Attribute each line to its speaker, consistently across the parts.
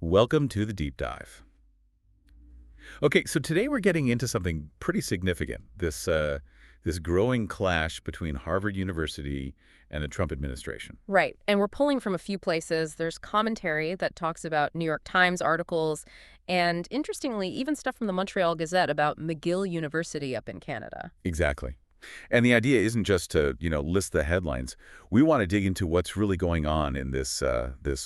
Speaker 1: Welcome to the deep dive. Okay, so today we're getting into something pretty significant. This growing clash between Harvard University and the Trump administration.
Speaker 2: Right. And we're pulling from a few places. There's commentary that talks about New York Times articles, and interestingly, even stuff from the Montreal Gazette about McGill University up in Canada.
Speaker 1: Exactly. And the idea isn't just to, list the headlines. We want to dig into what's really going on in this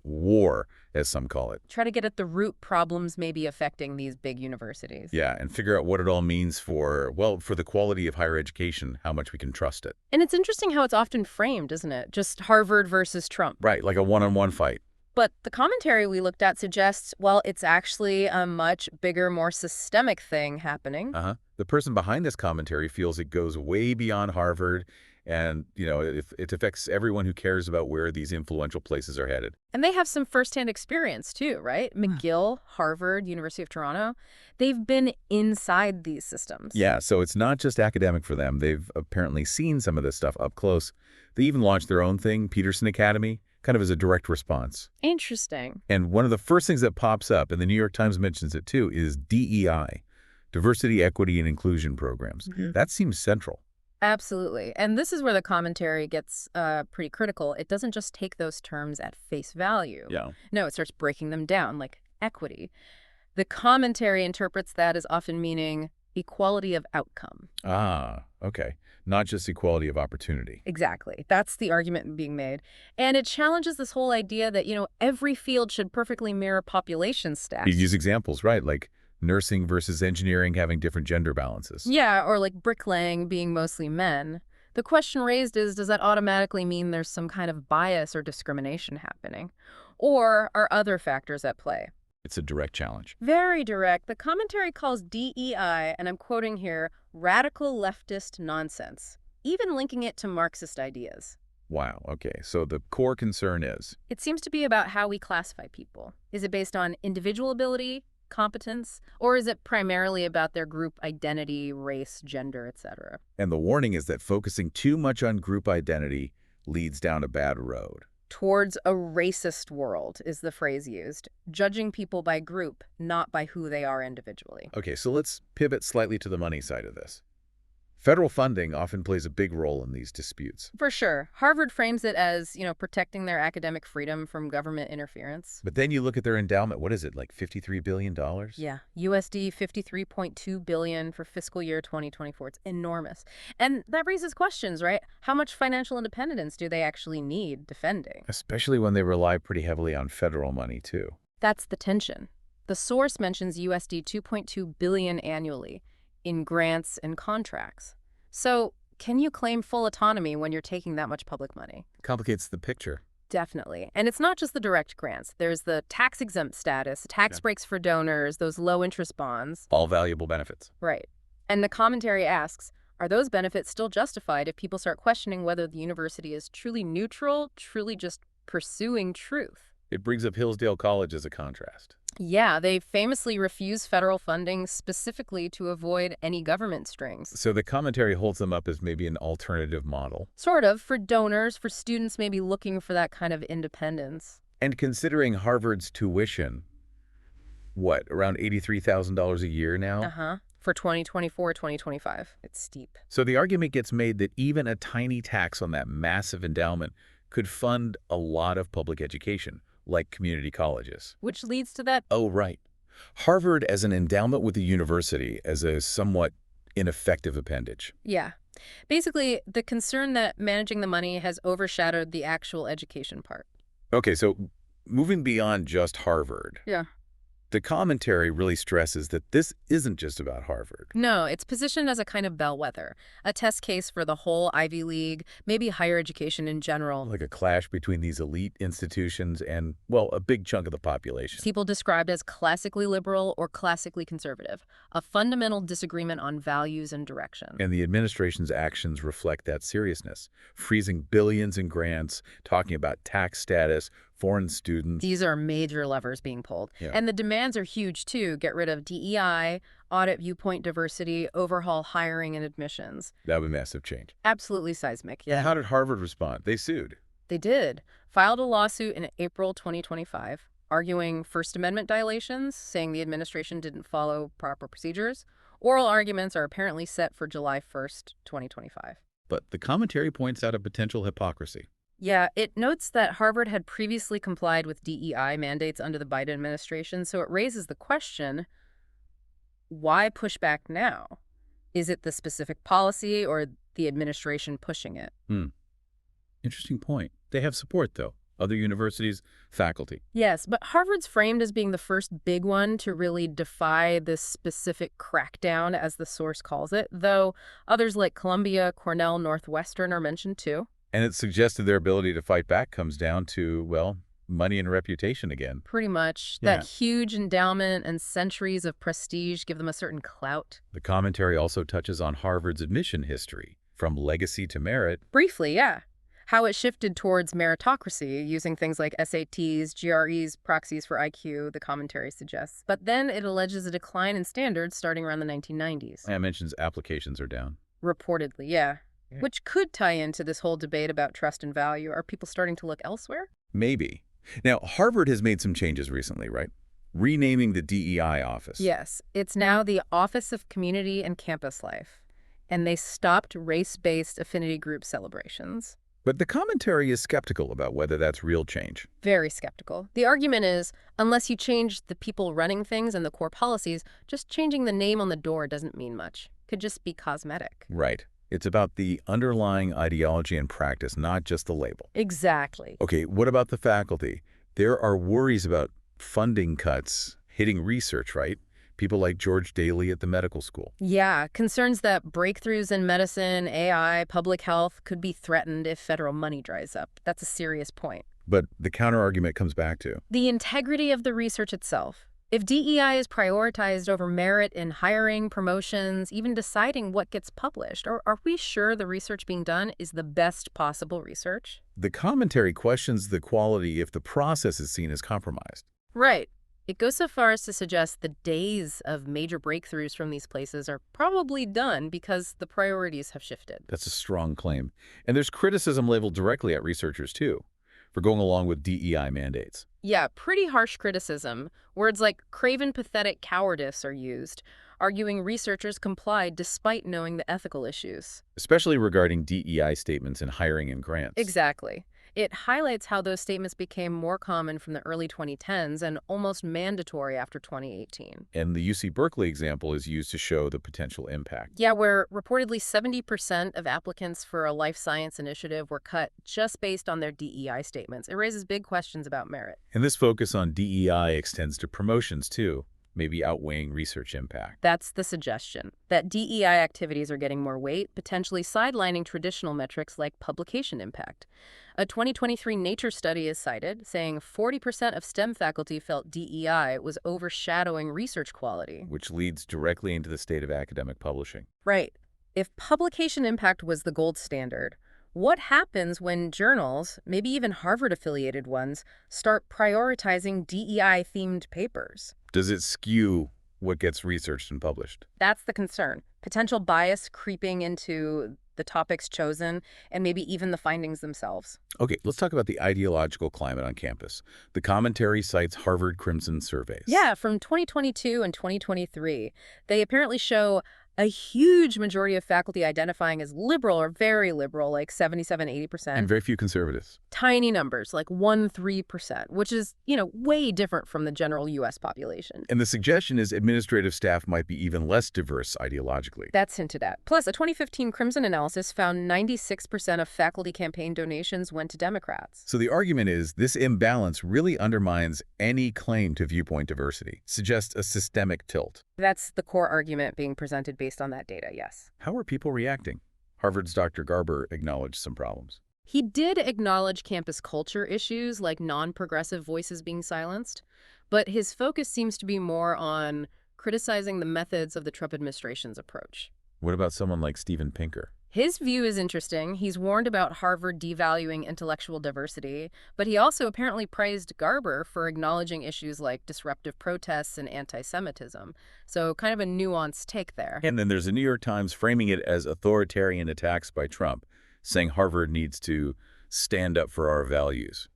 Speaker 1: war, as some call it.
Speaker 2: Try to get at the root problems maybe affecting these big universities.
Speaker 1: Yeah, and figure out what it all means for the quality of higher education, how much we can trust it.
Speaker 2: And it's interesting how it's often framed, isn't it? Just Harvard versus Trump.
Speaker 1: Right, like a one-on-one fight.
Speaker 2: But the commentary we looked at suggests, well, it's actually a much bigger, more systemic thing happening.
Speaker 1: The person behind this commentary feels it goes way beyond Harvard and, it affects everyone who cares about where these influential places are headed.
Speaker 2: And they have some firsthand experience, too, right? McGill, Harvard, University of Toronto, they've been inside these systems.
Speaker 1: Yeah, so it's not just academic for them. They've apparently seen some of this stuff up close. They even launched their own thing, Peterson Academy, kind of as a direct response.
Speaker 2: Interesting.
Speaker 1: And one of the first things that pops up, and the New York Times mentions it too, is DEI, Diversity, Equity, and Inclusion Programs. That seems central.
Speaker 2: Absolutely. And this is where the commentary gets pretty critical. It doesn't just take those terms at face value.
Speaker 1: Yeah.
Speaker 2: No, it starts breaking them down, like equity. The commentary interprets that as often meaning equality of outcome.
Speaker 1: Ah, okay. Not just equality of opportunity.
Speaker 2: Exactly. That's the argument being made. And it challenges this whole idea that, every field should perfectly mirror population stats.
Speaker 1: You use examples, right? Like nursing versus engineering having different gender balances.
Speaker 2: Yeah, or like bricklaying being mostly men. The question raised is, does that automatically mean there's some kind of bias or discrimination happening? Or are other factors at play?
Speaker 1: It's a direct challenge.
Speaker 2: Very direct. The commentary calls DEI, and I'm quoting here, radical leftist nonsense, even linking it to Marxist ideas.
Speaker 1: Wow, okay. So the core concern is?
Speaker 2: It seems to be about how we classify people. Is it based on individual ability, competence, or is it primarily about their group identity, race, gender, etc.?
Speaker 1: And the warning is that focusing too much on group identity leads down a bad road.
Speaker 2: Towards a racist world is the phrase used, judging people by group, not by who they are individually.
Speaker 1: Okay, so let's pivot slightly to the money side of this. Federal funding often plays a big role in these disputes.
Speaker 2: For sure. Harvard frames it as, protecting their academic freedom from government interference.
Speaker 1: But then you look at their endowment, what is it, like $53 billion?
Speaker 2: Yeah, USD $53.2 billion for fiscal year 2024. It's enormous. And that raises questions, right? How much financial independence do they actually need defending?
Speaker 1: Especially when they rely pretty heavily on federal money, too.
Speaker 2: That's the tension. The source mentions USD $2.2 billion annually in grants and contracts. So can you claim full autonomy when you're taking that much public money?
Speaker 1: Complicates the picture.
Speaker 2: Definitely. And it's not just the direct grants. There's the tax-exempt status, tax breaks for donors, those low-interest bonds.
Speaker 1: All valuable benefits.
Speaker 2: Right. And the commentary asks, are those benefits still justified if people start questioning whether the university is truly neutral, truly just pursuing truth?
Speaker 1: It brings up Hillsdale College as a contrast.
Speaker 2: Yeah, they famously refuse federal funding specifically to avoid any government strings.
Speaker 1: So the commentary holds them up as maybe an alternative model.
Speaker 2: Sort of, for donors, for students maybe looking for that kind of independence.
Speaker 1: And considering Harvard's tuition, around $83,000 a year now?
Speaker 2: For 2024, 2025. It's steep.
Speaker 1: So the argument gets made that even a tiny tax on that massive endowment could fund a lot of public education, like community colleges.
Speaker 2: Which leads to that.
Speaker 1: Oh, right. Harvard as an endowment with the university as a somewhat ineffective appendage.
Speaker 2: Yeah. Basically, the concern that managing the money has overshadowed the actual education part.
Speaker 1: Okay, so moving beyond just Harvard.
Speaker 2: Yeah.
Speaker 1: The commentary really stresses that this isn't just about Harvard.
Speaker 2: No, it's positioned as a kind of bellwether, a test case for the whole Ivy League, maybe higher education in general.
Speaker 1: Like a clash between these elite institutions and, a big chunk of the population.
Speaker 2: People described as classically liberal or classically conservative, a fundamental disagreement on values and direction.
Speaker 1: And the administration's actions reflect that seriousness, freezing billions in grants, talking about tax status, foreign students.
Speaker 2: These are major levers being pulled.
Speaker 1: Yeah.
Speaker 2: And the demands are huge, too. Get rid of DEI, audit viewpoint diversity, overhaul hiring and admissions.
Speaker 1: That would be massive change.
Speaker 2: Absolutely seismic.
Speaker 1: Yeah. How did Harvard respond? They sued.
Speaker 2: They did. Filed a lawsuit in April 2025. arguing First Amendment violations, saying the administration didn't follow proper procedures. Oral arguments are apparently set for July 1st, 2025.
Speaker 1: But the commentary points out a potential hypocrisy.
Speaker 2: Yeah, it notes that Harvard had previously complied with DEI mandates under the Biden administration, so it raises the question, why push back now? Is it the specific policy or the administration pushing it?
Speaker 1: Interesting point. They have support, though. Other universities, faculty.
Speaker 2: Yes, but Harvard's framed as being the first big one to really defy this specific crackdown, as the source calls it, though others like Columbia, Cornell, Northwestern are mentioned too.
Speaker 1: And it suggested their ability to fight back comes down to, well, money and reputation again.
Speaker 2: Pretty much.
Speaker 1: Yeah.
Speaker 2: That huge endowment and centuries of prestige give them a certain clout.
Speaker 1: The commentary also touches on Harvard's admission history, from legacy to merit.
Speaker 2: Briefly, yeah. How it shifted towards meritocracy, using things like SATs, GREs, proxies for IQ, the commentary suggests. But then it alleges a decline in standards starting around the 1990s.
Speaker 1: And it mentions applications are down.
Speaker 2: Reportedly, yeah.
Speaker 1: Yeah.
Speaker 2: Which could tie into this whole debate about trust and value. Are people starting to look elsewhere?
Speaker 1: Maybe. Now, Harvard has made some changes recently, right? Renaming the DEI office.
Speaker 2: Yes, it's now the Office of Community and Campus Life. And they stopped race-based affinity group celebrations.
Speaker 1: But the commentary is skeptical about whether that's real change.
Speaker 2: Very skeptical. The argument is, unless you change the people running things and the core policies, just changing the name on the door doesn't mean much. Could just be cosmetic.
Speaker 1: Right. It's about the underlying ideology and practice, not just the label.
Speaker 2: Exactly.
Speaker 1: Okay, what about the faculty? There are worries about funding cuts hitting research, right? People like George Daly at the medical school.
Speaker 2: Yeah, concerns that breakthroughs in medicine, AI, public health could be threatened if federal money dries up. That's a serious point.
Speaker 1: But the counterargument comes back to,
Speaker 2: The integrity of the research itself. If DEI is prioritized over merit in hiring, promotions, even deciding what gets published, are we sure the research being done is the best possible research?
Speaker 1: the commentary questions the quality if the process is seen as compromised.
Speaker 2: Right. It goes so far as to suggest the days of major breakthroughs from these places are probably done because the priorities have shifted.
Speaker 1: That's a strong claim. And there's criticism labeled directly at researchers, too, for going along with DEI mandates.
Speaker 2: Yeah, pretty harsh criticism. Words like craven pathetic cowardice are used, arguing researchers complied despite knowing the ethical issues.
Speaker 1: Especially regarding DEI statements in hiring and grants.
Speaker 2: Exactly. It highlights how those statements became more common from the early 2010s and almost mandatory after 2018.
Speaker 1: And the UC Berkeley example is used to show the potential impact.
Speaker 2: Yeah, where reportedly 70% of applicants for a life science initiative were cut just based on their DEI statements. It raises big questions about merit.
Speaker 1: And this focus on DEI extends to promotions, too, maybe outweighing research impact.
Speaker 2: That's the suggestion, that DEI activities are getting more weight, potentially sidelining traditional metrics like publication impact. A 2023 Nature study is cited, saying 40% of STEM faculty felt DEI was overshadowing research quality.
Speaker 1: Which leads directly into the state of academic publishing.
Speaker 2: Right. If publication impact was the gold standard, what happens when journals, maybe even Harvard-affiliated ones, start prioritizing DEI-themed papers?
Speaker 1: Does it skew what gets researched and published?
Speaker 2: That's the concern. Potential bias creeping into the topics chosen and maybe even the findings themselves.
Speaker 1: Okay, let's talk about the ideological climate on campus. The commentary cites Harvard Crimson surveys.
Speaker 2: Yeah, from 2022 and 2023, they apparently show a huge majority of faculty identifying as liberal or very liberal, like 77, 80%.
Speaker 1: And very few conservatives.
Speaker 2: Tiny numbers, like 1-3%, which is, way different from the general U.S. population.
Speaker 1: And the suggestion is administrative staff might be even less diverse ideologically.
Speaker 2: That's hinted at. Plus, a 2015 Crimson analysis found 96% of faculty campaign donations went to Democrats.
Speaker 1: So the argument is this imbalance really undermines any claim to viewpoint diversity, suggests a systemic tilt.
Speaker 2: That's the core argument being presented based on that data, yes.
Speaker 1: How are people reacting? Harvard's Dr. Garber acknowledged some problems.
Speaker 2: He did acknowledge campus culture issues like non-progressive voices being silenced, but his focus seems to be more on criticizing the methods of the Trump administration's approach.
Speaker 1: What about someone like Steven Pinker?
Speaker 2: His view is interesting. He's warned about Harvard devaluing intellectual diversity, but he also apparently praised Garber for acknowledging issues like disruptive protests and anti-Semitism. So kind of a nuanced take there.
Speaker 1: And then there's a New York Times framing it as authoritarian attacks by Trump, saying Harvard needs to stand up for our values.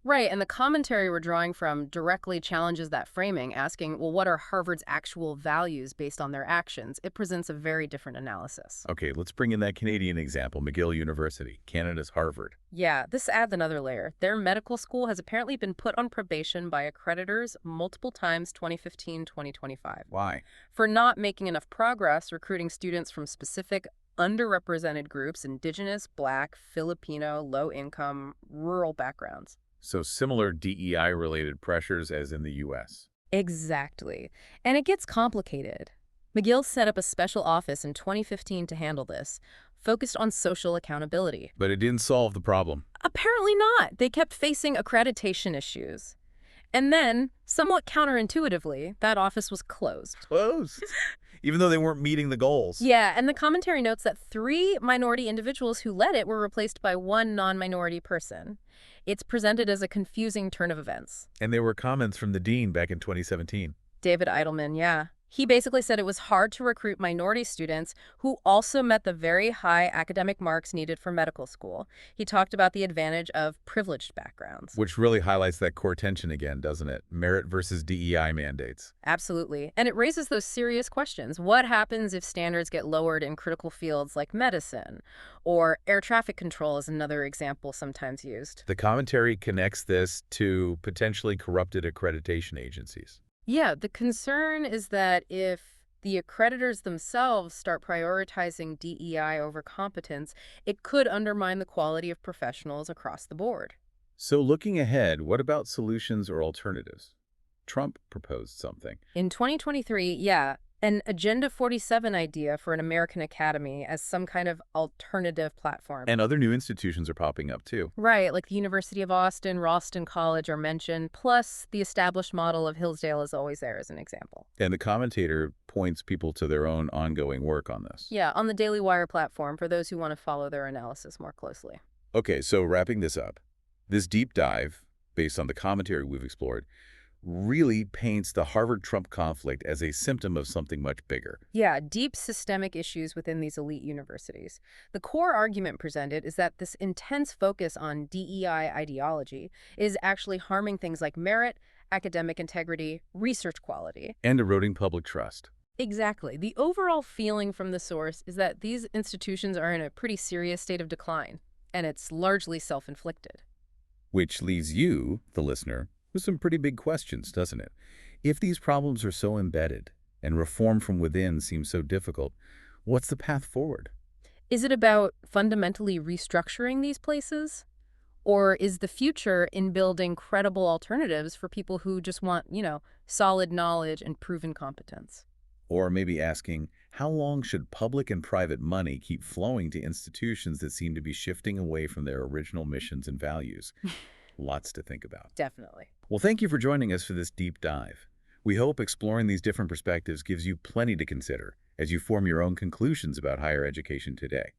Speaker 2: Right, and the commentary we're drawing from directly challenges that framing, asking, well, what are Harvard's actual values based on their actions? It presents a very different analysis.
Speaker 1: Okay, let's bring in that Canadian example, McGill University, Canada's Harvard.
Speaker 2: Yeah, this adds another layer. Their medical school has apparently been put on probation by accreditors multiple times 2015, 2025
Speaker 1: Why?
Speaker 2: for not making enough progress recruiting students from specific underrepresented groups, Indigenous, Black, Filipino, low-income, rural backgrounds.
Speaker 1: So similar DEI-related pressures as in the U.S.
Speaker 2: Exactly. And it gets complicated. McGill set up a special office in 2015 to handle this, focused on social accountability.
Speaker 1: But it didn't solve the problem.
Speaker 2: Apparently not. They kept facing accreditation issues. And then, somewhat counterintuitively, that office was closed.
Speaker 1: Closed. Even though they weren't meeting the goals.
Speaker 2: Yeah, and the commentary notes that 3 minority individuals who led it were replaced by 1 non-minority person. It's presented as a confusing turn of events.
Speaker 1: And there were comments from the dean back in 2017.
Speaker 2: David Eidelman, yeah. He basically said it was hard to recruit minority students who also met the very high academic marks needed for medical school. He talked about the advantage of privileged backgrounds.
Speaker 1: Which really highlights that core tension again, doesn't it? Merit versus DEI mandates.
Speaker 2: Absolutely. And it raises those serious questions. What happens if standards get lowered in critical fields like medicine? Or air traffic control is another example sometimes used.
Speaker 1: The commentary connects this to potentially corrupted accreditation agencies.
Speaker 2: Yeah, the concern is that if the accreditors themselves start prioritizing DEI over competence, it could undermine the quality of professionals across the board.
Speaker 1: So looking ahead, what about solutions or alternatives? Trump proposed something.
Speaker 2: In 2023, yeah, an Agenda 47 idea for an American Academy as some kind of alternative platform.
Speaker 1: And other new institutions are popping up too.
Speaker 2: Right, like the University of Austin, Ralston College are mentioned, plus the established model of Hillsdale is always there as an example.
Speaker 1: And the commentator points people to their own ongoing work on this.
Speaker 2: Yeah, on the Daily Wire platform for those who want to follow their analysis more closely.
Speaker 1: Okay, so wrapping this up, this deep dive, based on the commentary we've explored, really paints the Harvard-Trump conflict as a symptom of something much bigger.
Speaker 2: Yeah, deep systemic issues within these elite universities. The core argument presented is that this intense focus on DEI ideology is actually harming things like merit, academic integrity, research quality.
Speaker 1: And eroding public trust.
Speaker 2: Exactly. The overall feeling from the source is that these institutions are in a pretty serious state of decline, and it's largely self-inflicted.
Speaker 1: Which leaves you, the listener, with some pretty big questions, doesn't it? If these problems are so embedded and reform from within seems so difficult, what's the path forward?
Speaker 2: Is it about fundamentally restructuring these places? Or is the future in building credible alternatives for people who just want, solid knowledge and proven competence?
Speaker 1: Or maybe asking, how long should public and private money keep flowing to institutions that seem to be shifting away from their original missions and values? Lots to think about.
Speaker 2: Definitely.
Speaker 1: Well, thank you for joining us for this deep dive. We hope exploring these different perspectives gives you plenty to consider as you form your own conclusions about higher education today.